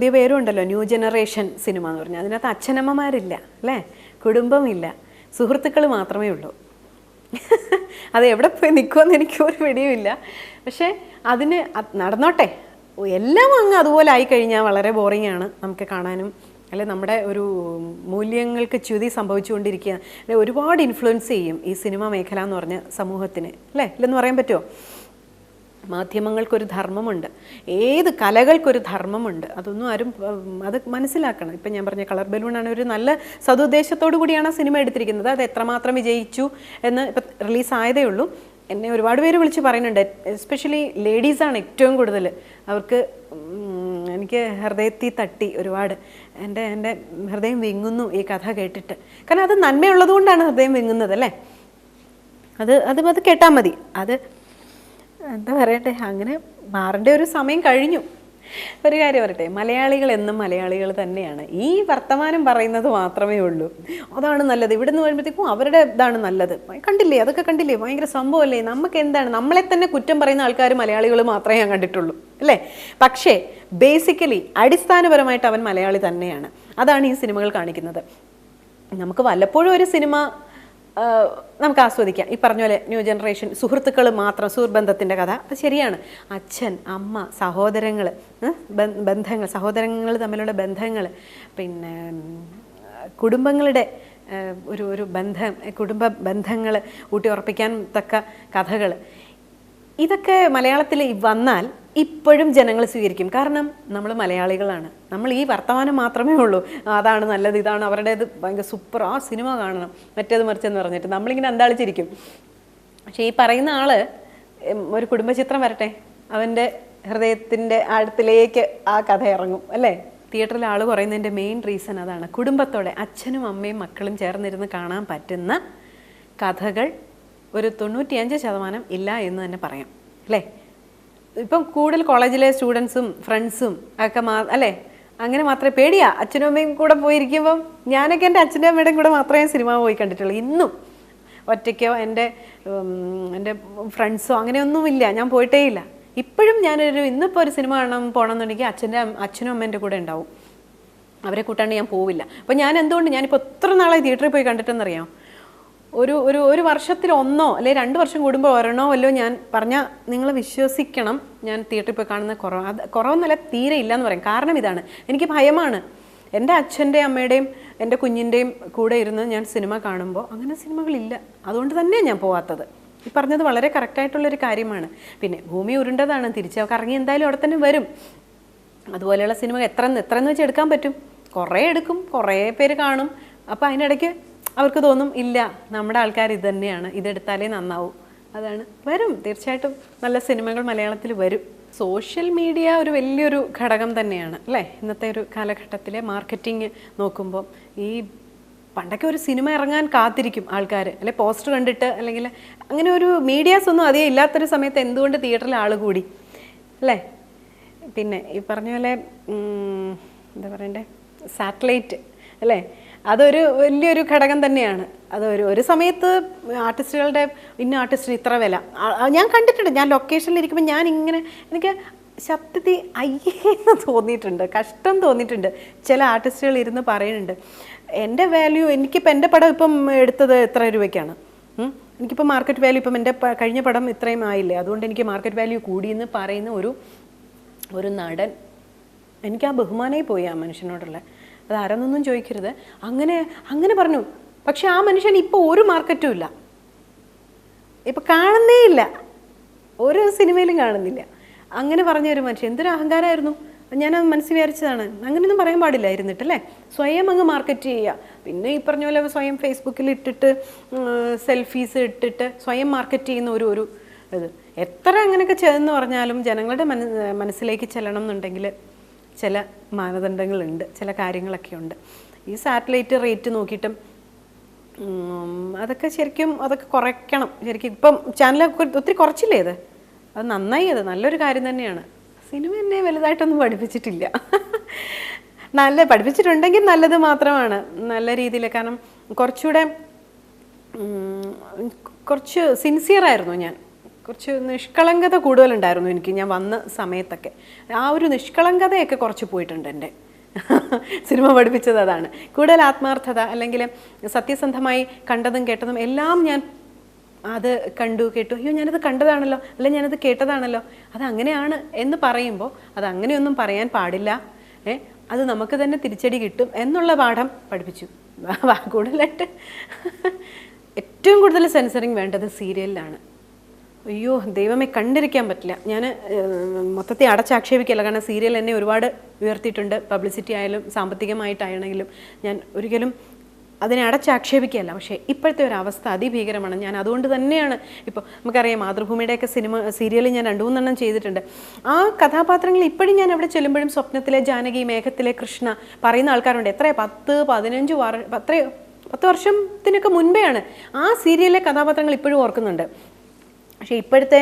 പുതിയ പേരും ഉണ്ടല്ലോ, ന്യൂ ജനറേഷൻ സിനിമ എന്ന് പറഞ്ഞാൽ. അതിനകത്ത് അച്ഛനമ്മമാരില്ല അല്ലേ, കുടുംബമില്ല, സുഹൃത്തുക്കൾ മാത്രമേ ഉള്ളൂ. അത് എവിടെ പോയി നിൽക്കുമെന്ന് എനിക്കൊരു പിടിയുമില്ല. പക്ഷേ അതിന് നടന്നോട്ടെ, എല്ലാം അങ്ങ് അതുപോലെ ആയിക്കഴിഞ്ഞാൽ വളരെ ബോറിംഗ് ആണ് നമുക്ക് കാണാനും. അല്ലെ നമ്മുടെ ഒരു മൂല്യങ്ങൾക്ക് ച്യുതി സംഭവിച്ചുകൊണ്ടിരിക്കുക. അല്ലെ ഒരുപാട് ഇൻഫ്ലുവൻസ് ചെയ്യും ഈ സിനിമ മേഖല എന്ന് പറഞ്ഞ സമൂഹത്തിന്, അല്ലേ? ഇല്ലെന്ന് പറയാൻ പറ്റുമോ? മാധ്യമങ്ങൾക്കൊരു ധർമ്മമുണ്ട്, ഏത് കലകൾക്കൊരു ധർമ്മമുണ്ട്. അതൊന്നും ആരും അത് മനസ്സിലാക്കണം. ഇപ്പം ഞാൻ പറഞ്ഞ കളർ ബലൂണാണ്, ഒരു നല്ല സതുദ്ദേശത്തോടു കൂടിയാണ് ആ സിനിമ എടുത്തിരിക്കുന്നത്. അത് എത്രമാത്രം വിജയിച്ചു എന്ന് ഇപ്പം റിലീസായതേ ഉള്ളൂ. എന്നെ ഒരുപാട് പേര് വിളിച്ച് പറയുന്നുണ്ട്, എസ്പെഷ്യലി ലേഡീസാണ് ഏറ്റവും കൂടുതൽ. അവർക്ക് എനിക്ക് ഹൃദയത്തിൽ തട്ടി ഒരുപാട്, എൻ്റെ ഹൃദയം വിങ്ങുന്നു ഈ കഥ കേട്ടിട്ട്. കാരണം അത് നന്മയുള്ളത് കൊണ്ടാണ് ഹൃദയം വിങ്ങുന്നത്, അല്ലേ? അത് കേട്ടാൽ മതി. അത് എന്താ പറയട്ടെ, അങ്ങനെ മാറേണ്ട ഒരു സമയം കഴിഞ്ഞു. ഒരു കാര്യം പറയട്ടെ, മലയാളികൾ എന്നും മലയാളികൾ തന്നെയാണ്. ഈ വർത്തമാനം പറയുന്നത് മാത്രമേ ഉള്ളൂ, അതാണ് നല്ലത്, ഇവിടെ നിന്ന് വരുമ്പോഴത്തേക്കും അവരുടെ ഇതാണ് നല്ലത്. കണ്ടില്ലേ, അതൊക്കെ കണ്ടില്ലേ, ഭയങ്കര സംഭവമല്ലേ. നമുക്ക് എന്താണ്, നമ്മളെ തന്നെ കുറ്റം പറയുന്ന ആൾക്കാർ മലയാളികൾ മാത്രമേ ഞാൻ കണ്ടിട്ടുള്ളൂ, അല്ലേ? പക്ഷേ ബേസിക്കലി അടിസ്ഥാനപരമായിട്ട് അവൻ മലയാളി തന്നെയാണ്. അതാണ് ഈ സിനിമകൾ കാണിക്കുന്നത്. നമുക്ക് വല്ലപ്പോഴും ഒരു സിനിമ നമുക്ക് ആസ്വദിക്കാം. ഈ പറഞ്ഞ പോലെ ന്യൂ ജനറേഷൻ സുഹൃത്തുക്കൾ മാത്രം, സുഹൃബന്ധത്തിൻ്റെ കഥ, അത് ശരിയാണ്. അച്ഛൻ, അമ്മ, സഹോദരങ്ങൾ, ബന്ധങ്ങൾ, സഹോദരങ്ങൾ തമ്മിലുള്ള ബന്ധങ്ങൾ, പിന്നെ കുടുംബങ്ങളുടെ ഒരു ബന്ധം, കുടുംബ ബന്ധങ്ങൾ ഊട്ടിയുറപ്പിക്കാൻ തക്ക കഥകൾ, ഇതൊക്കെ മലയാളത്തിൽ വന്നാൽ ഇപ്പോഴും ജനങ്ങൾ സ്വീകരിക്കും. കാരണം നമ്മൾ മലയാളികളാണ്, നമ്മൾ ഈ വർത്തമാനം മാത്രമേ ഉള്ളൂ. അതാണ് നല്ലത്, ഇതാണ് അവരുടേത്, ഭയങ്കര സൂപ്പർ, ആ സിനിമ കാണണം, മറ്റേത് മറിച്ചെന്ന് പറഞ്ഞിട്ട് നമ്മളിങ്ങനെ അന്താളിച്ചിരിക്കും. പക്ഷേ ഈ പറയുന്ന ആൾ ഒരു കുടുംബചിത്രം വരട്ടെ, അവൻ്റെ ഹൃദയത്തിൻ്റെ ആഴത്തിലേക്ക് ആ കഥ ഇറങ്ങും, അല്ലേ? തിയേറ്ററിൽ ആൾ കുറയുന്നതിൻ്റെ മെയിൻ റീസൺ അതാണ്. കുടുംബത്തോടെ അച്ഛനും അമ്മയും മക്കളും ചേർന്നിരുന്ന് കാണാൻ പറ്റുന്ന കഥകൾ ഒരു 95% ഇല്ല എന്ന് തന്നെ പറയാം, അല്ലേ? ഇപ്പം കൂടുതൽ കോളേജിലെ സ്റ്റുഡൻസും ഫ്രണ്ട്സും ഒക്കെ അല്ലേ, അങ്ങനെ മാത്രമേ പേടിയാ. അച്ഛനും അമ്മയും കൂടെ പോയിരിക്കുമ്പം, ഞാനൊക്കെ എൻ്റെ അച്ഛൻ്റെ അമ്മയുടെയും കൂടെ മാത്രമേ സിനിമ പോയി കണ്ടിട്ടുള്ളൂ. ഇന്നും ഒറ്റയ്ക്കോ എൻ്റെ ഫ്രണ്ട്സോ അങ്ങനെയൊന്നുമില്ല, ഞാൻ പോയിട്ടേ ഇല്ല. ഇപ്പോഴും ഇന്നിപ്പോൾ ഒരു സിനിമ പോകണമെന്നുണ്ടെങ്കിൽ അച്ഛനും അമ്മേൻ്റെ കൂടെ ഉണ്ടാവും, അവരെ കൂട്ടാണ്ട് ഞാൻ പോവില്ല. അപ്പം ഞാനിപ്പോൾ എത്ര നാളായി തിയേറ്ററിൽ പോയി കണ്ടിട്ടെന്നറിയാം. ഒരു വർഷത്തിൽ 1 അല്ലെങ്കിൽ 2 വർഷം കൂടുമ്പോൾ ഒരെണ്ണോ വല്ലോ ഞാൻ പറഞ്ഞാൽ നിങ്ങൾ വിശ്വസിക്കണം, ഞാൻ തിയേറ്ററിൽ പോയി കാണുന്ന കുറവെന്നല്ല, തീരെ ഇല്ല എന്ന് പറയും. കാരണം ഇതാണ്, എനിക്ക് ഭയമാണ്. എൻ്റെ അച്ഛൻ്റെയും അമ്മയുടെയും എൻ്റെ കുഞ്ഞിൻ്റെയും കൂടെ ഇരുന്ന് ഞാൻ സിനിമ കാണുമ്പോൾ അങ്ങനെ സിനിമകളില്ല, അതുകൊണ്ട് തന്നെയാണ് ഞാൻ പോകാത്തത്. ഈ പറഞ്ഞത് വളരെ കറക്റ്റായിട്ടുള്ളൊരു കാര്യമാണ്. പിന്നെ ഭൂമി ഉരുണ്ടതാണ്, തിരിച്ച് കറങ്ങി എന്തായാലും അവിടെ തന്നെ വരും. അതുപോലെയുള്ള സിനിമ എത്രയെന്ന് വെച്ച് എടുക്കാൻ പറ്റും? കുറേ എടുക്കും, കുറേ പേര് കാണും. അപ്പോൾ അതിനിടയ്ക്ക് അവർക്ക് തോന്നും, ഇല്ല നമ്മുടെ ആൾക്കാർ ഇത് തന്നെയാണ്, ഇതെടുത്താലേ നന്നാവും. അതാണ്, വരും, തീർച്ചയായിട്ടും നല്ല സിനിമകൾ മലയാളത്തിൽ വരും. സോഷ്യൽ മീഡിയ ഒരു വലിയൊരു ഘടകം തന്നെയാണ്, അല്ലേ? ഇന്നത്തെ ഒരു കാലഘട്ടത്തിലെ മാർക്കറ്റിംഗ് നോക്കുമ്പോൾ, ഈ പണ്ടൊക്കെ ഒരു സിനിമ ഇറങ്ങാൻ കാത്തിരിക്കും ആൾക്കാർ, അല്ലെ പോസ്റ്റർ കണ്ടിട്ട്, അല്ലെങ്കിൽ അങ്ങനെ ഒരു മീഡിയാസ് ഒന്നും അധികം ഇല്ലാത്തൊരു സമയത്ത് എന്തുകൊണ്ട് തിയേറ്ററിൽ ആൾ കൂടി, അല്ലേ? പിന്നെ ഈ പറഞ്ഞ പോലെ എന്താ പറയണ്ടേ, സാറ്റലൈറ്റ്, അല്ലേ? അതൊരു വലിയൊരു ഘടകം തന്നെയാണ്. ഒരു സമയത്ത് ആർട്ടിസ്റ്റുകളുടെ ഇന്ന ആർട്ടിസ്റ്റിന് ഇത്ര വില ഞാൻ കണ്ടിട്ടുണ്ട്. ഞാൻ ലൊക്കേഷനിലിരിക്കുമ്പോൾ എനിക്ക് സത്യത്തിൽ അയ്യേന്ന് തോന്നിയിട്ടുണ്ട്, കഷ്ടം തോന്നിയിട്ടുണ്ട്. ചില ആർട്ടിസ്റ്റുകൾ ഇരുന്ന് പറയുന്നുണ്ട്, എൻ്റെ വാല്യൂ, എനിക്കിപ്പോൾ എൻ്റെ പടം ഇപ്പം എടുത്തത് ഇത്ര രൂപയ്ക്കാണ്, എനിക്കിപ്പോൾ മാർക്കറ്റ് വാല്യൂ, ഇപ്പം എൻ്റെ കഴിഞ്ഞ പടം ഇത്രയും ആയില്ലേ, അതുകൊണ്ട് എനിക്ക് മാർക്കറ്റ് വാല്യൂ കൂടിയെന്ന് പറയുന്ന ഒരു നടൻ. എനിക്ക് ആ ബഹുമാനമായി പോയി ആ മനുഷ്യനോടുള്ള. അത് ആരെന്നൊന്നും ചോദിക്കരുത്, അങ്ങനെ പറഞ്ഞു. പക്ഷെ ആ മനുഷ്യൻ ഇപ്പോൾ ഒരു മാർക്കറ്റും ഇല്ല, ഇപ്പം കാണുന്നേ ഇല്ല, ഒരു സിനിമയിലും കാണുന്നില്ല. അങ്ങനെ പറഞ്ഞ ഒരു മനുഷ്യൻ, എന്തൊരു അഹങ്കാരമായിരുന്നു. ഞാനത് മനസ്സിൽ വിചാരിച്ചതാണ്, അങ്ങനെയൊന്നും പറയാൻ പാടില്ലായിരുന്നിട്ടല്ലേ. സ്വയം അങ്ങ് മാർക്കറ്റ് ചെയ്യുക. പിന്നെ ഈ പറഞ്ഞ പോലെ സ്വയം ഫേസ്ബുക്കിൽ ഇട്ടിട്ട് സെൽഫീസ് ഇട്ടിട്ട് സ്വയം മാർക്കറ്റ് ചെയ്യുന്ന ഒരു ഇത് എത്ര അങ്ങനെയൊക്കെ ചെന്ന് പറഞ്ഞാലും ജനങ്ങളുടെ മനസ്സിലേക്ക് ചെല്ലണം എന്നുണ്ടെങ്കിൽ ചില മാനദണ്ഡങ്ങളുണ്ട്, ചില കാര്യങ്ങളൊക്കെ ഉണ്ട്. ഈ സാറ്റലൈറ്റ് റേറ്റ് നോക്കിയിട്ടും അതൊക്കെ കുറയ്ക്കണം ശരിക്കും. ഇപ്പം ചാനലൊക്കെ ഒത്തിരി കുറച്ചില്ലേ, അത് നന്നായി, അത് നല്ലൊരു കാര്യം തന്നെയാണ്. സിനിമ എന്നെ വലുതായിട്ടൊന്നും പഠിപ്പിച്ചിട്ടില്ല. പഠിപ്പിച്ചിട്ടുണ്ടെങ്കിൽ നല്ലത് മാത്രമാണ്, നല്ല രീതിയിൽ. കാരണം കുറച്ച് സിൻസിയറായിരുന്നു ഞാൻ, കുറച്ച് നിഷ്കളങ്കത കൂടുതലുണ്ടായിരുന്നു എനിക്ക് ഞാൻ വന്ന സമയത്തൊക്കെ. ആ ഒരു നിഷ്കളങ്കതയൊക്കെ കുറച്ച് പോയിട്ടുണ്ട് എൻ്റെ. സിനിമ പഠിപ്പിച്ചത് അതാണ്. കൂടുതൽ ആത്മാർത്ഥത, അല്ലെങ്കിൽ സത്യസന്ധമായി കണ്ടതും കേട്ടതും എല്ലാം ഞാൻ അത് കണ്ടു കേട്ടു, അയ്യോ ഞാനത് കണ്ടതാണല്ലോ, അല്ല ഞാനത് കേട്ടതാണല്ലോ, അത് അങ്ങനെയാണ് എന്ന് പറയുമ്പോൾ അത് അങ്ങനെയൊന്നും പറയാൻ പാടില്ല, അത് നമുക്ക് തന്നെ തിരിച്ചടി കിട്ടും എന്നുള്ള പാഠം പഠിപ്പിച്ചു. കൂടുതലായിട്ട് ഏറ്റവും കൂടുതൽ സെൻസറിങ് വേണ്ടത് സീരിയലിലാണ്. അയ്യോ ദൈവമേ, കണ്ടിരിക്കാൻ പറ്റില്ല. ഞാൻ മൊത്തത്തിൽ അടച്ചാക്ഷേപിക്കല്ല, കാരണം സീരിയൽ എന്നെ ഒരുപാട് ഉയർത്തിയിട്ടുണ്ട്. പബ്ലിസിറ്റി ആയാലും സാമ്പത്തികമായിട്ടാണെങ്കിലും ഞാൻ ഒരിക്കലും അതിനെ അടച്ചാക്ഷേപിക്കുകയല്ല. പക്ഷേ ഇപ്പോഴത്തെ ഒരു അവസ്ഥ അതിഭീകരമാണ്. ഞാൻ അതുകൊണ്ട് തന്നെയാണ് ഇപ്പോൾ നമുക്കറിയാം മാതൃഭൂമിയുടെയൊക്കെ സീരിയൽ ഞാൻ 2-3 ചെയ്തിട്ടുണ്ട്. ആ കഥാപാത്രങ്ങൾ ഇപ്പോഴും ഞാൻ അവിടെ ചെല്ലുമ്പോഴും സ്വപ്നത്തിലെ ജാനകി, മേഘത്തിലെ കൃഷ്ണ പറയുന്ന ആൾക്കാരുണ്ട്. എത്രയോ 10 വർഷത്തിനൊക്കെ മുൻപെയാണ് ആ സീരിയലിലെ കഥാപാത്രങ്ങൾ ഇപ്പോഴും ഓർക്കുന്നുണ്ട്. പക്ഷേ ഇപ്പോഴത്തെ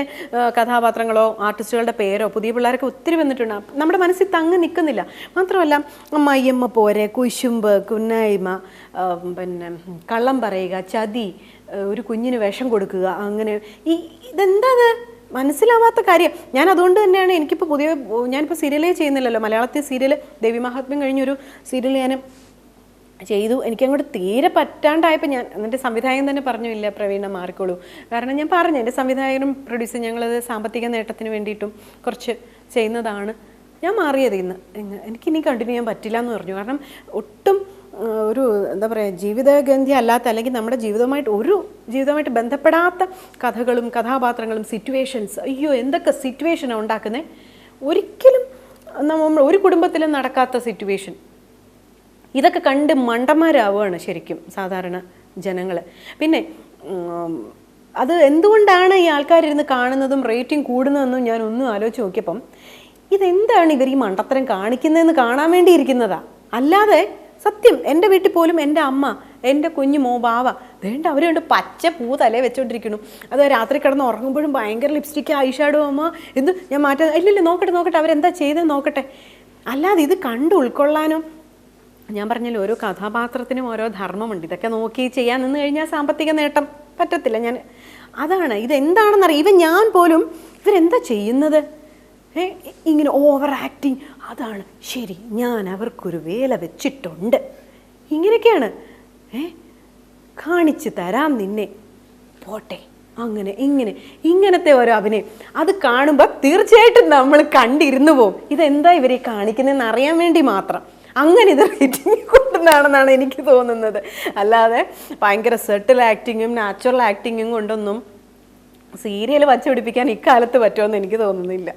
കഥാപാത്രങ്ങളോ ആർട്ടിസ്റ്റുകളുടെ പേരോ പുതിയ പിള്ളേരൊക്കെ ഒത്തിരി വന്നിട്ടുണ്ട്, നമ്മുടെ മനസ്സിൽ തങ്ങി നിൽക്കുന്നില്ല. മാത്രമല്ല അമ്മയമ്മ പോരെ, കുശുമ്പ്, കുന്നായ്മ, പിന്നെ കള്ളം പറയുക, ചതി, ഒരു കുഞ്ഞിന് വിഷം കൊടുക്കുക, അങ്ങനെ ഇതെന്താ മനസ്സിലാവാത്ത കാര്യം. ഞാൻ അതുകൊണ്ട് തന്നെയാണ് എനിക്കിപ്പോൾ ഞാനിപ്പോൾ സീരിയലേ ചെയ്യുന്നില്ലല്ലോ. മലയാളത്തിൽ സീരിയൽ ദേവി മഹാത്മ്യം കഴിഞ്ഞൊരു സീരിയൽ ഞാൻ ചെയ്തു. എനിക്കങ്ങോട്ട് തീരെ പറ്റാണ്ടായപ്പോൾ ഞാൻ എന്നിട്ട് സംവിധായകൻ തന്നെ പറഞ്ഞു, ഇല്ല പ്രവീണ മാറിക്കോളൂ. കാരണം ഞാൻ പറഞ്ഞു എൻ്റെ സംവിധായകനും പ്രൊഡ്യൂസറും ഞങ്ങളത് സാമ്പത്തിക നേട്ടത്തിന് വേണ്ടിയിട്ടും കുറച്ച് ചെയ്യുന്നതാണ്, ഞാൻ മാറിയത് ഇന്ന്, എനിക്കിനി കണ്ടിന്യൂ ചെയ്യാൻ പറ്റില്ല എന്ന് പറഞ്ഞു. കാരണം ഒട്ടും ഒരു എന്താ പറയുക ജീവിതഗന്ധി അല്ലാത്ത, അല്ലെങ്കിൽ നമ്മുടെ ജീവിതവുമായിട്ട് ബന്ധപ്പെടാത്ത കഥകളും കഥാപാത്രങ്ങളും സിറ്റുവേഷൻസ്, അയ്യോ എന്തൊക്കെ സിറ്റുവേഷനാണ് ഉണ്ടാക്കുന്നത്. ഒരിക്കലും നമ്മൾ ഒരു കുടുംബത്തിലും നടക്കാത്ത സിറ്റുവേഷൻ. ഇതൊക്കെ കണ്ട് മണ്ടന്മാരാവുകയാണ് ശരിക്കും സാധാരണ ജനങ്ങൾ. പിന്നെ അത് എന്തുകൊണ്ടാണ് ഈ ആൾക്കാരിരുന്ന് കാണുന്നതും റേറ്റിംഗ് കൂടുന്നതെന്നും ഞാൻ ഒന്നും ആലോചിച്ച് നോക്കിയപ്പം ഇതെന്താണ് ഇവർ ഈ മണ്ടത്തരം കാണിക്കുന്നതെന്ന് കാണാൻ വേണ്ടി ഇരിക്കുന്നതാ. അല്ലാതെ സത്യം എൻ്റെ വീട്ടിൽ പോലും എൻ്റെ അമ്മ, എൻ്റെ കുഞ്ഞു ബാവ വേണ്ട അവരുണ്ട് പച്ച പൂ തലേ വെച്ചോണ്ടിരിക്കുന്നു. അത് രാത്രി കിടന്ന് ഉറങ്ങുമ്പോഴും ഭയങ്കര ലിപ്സ്റ്റിക്ക്, ഐഷാഡോ, അമ്മ എന്ത് ഞാൻ മാറ്റാൻ, ഇല്ലല്ലോ നോക്കട്ടെ അവരെന്താ ചെയ്തത് നോക്കട്ടെ. അല്ലാതെ ഇത് കണ്ട് ഉൾക്കൊള്ളാനോ, ഞാൻ പറഞ്ഞല്ലോ ഓരോ കഥാപാത്രത്തിനും ഓരോ ധർമ്മമുണ്ട്. ഇതൊക്കെ നോക്കി ചെയ്യാൻ നിന്ന് കഴിഞ്ഞാൽ സാമ്പത്തിക നേട്ടം പറ്റത്തില്ല. അതാണ് ഇതെന്താണെന്നറിയാം. ഞാൻ പോലും ഇവരെന്താ ചെയ്യുന്നത്, ഇങ്ങനെ ഓവർ ആക്ടിങ്, അതാണ് ശരി, ഞാൻ അവർക്കൊരു വേല വെച്ചിട്ടുണ്ട്, ഇങ്ങനെയൊക്കെയാണ്. കാണിച്ചു തരാം നിന്നെ, പോട്ടെ, അങ്ങനെ ഇങ്ങനത്തെ ഓരോ അഭിനയം അത് കാണുമ്പോൾ തീർച്ചയായിട്ടും നമ്മൾ കണ്ടിരുന്നു പോകും. ഇതെന്താ ഇവരെ കാണിക്കുന്നതെന്ന് അറിയാൻ വേണ്ടി മാത്രം. അങ്ങനെ ഇത് റേറ്റിംഗ് കൊണ്ടുവന്നാണെന്നാണ് എനിക്ക് തോന്നുന്നത്. അല്ലാതെ ഭയങ്കര സെട്ടിൽ ആക്ടിങ്ങും നാച്ചുറൽ ആക്ടിങ്ങും കൊണ്ടൊന്നും സീരിയൽ വച്ച് പിടിപ്പിക്കാൻ ഇക്കാലത്ത് പറ്റുമെന്ന് എനിക്ക് തോന്നുന്നില്ല.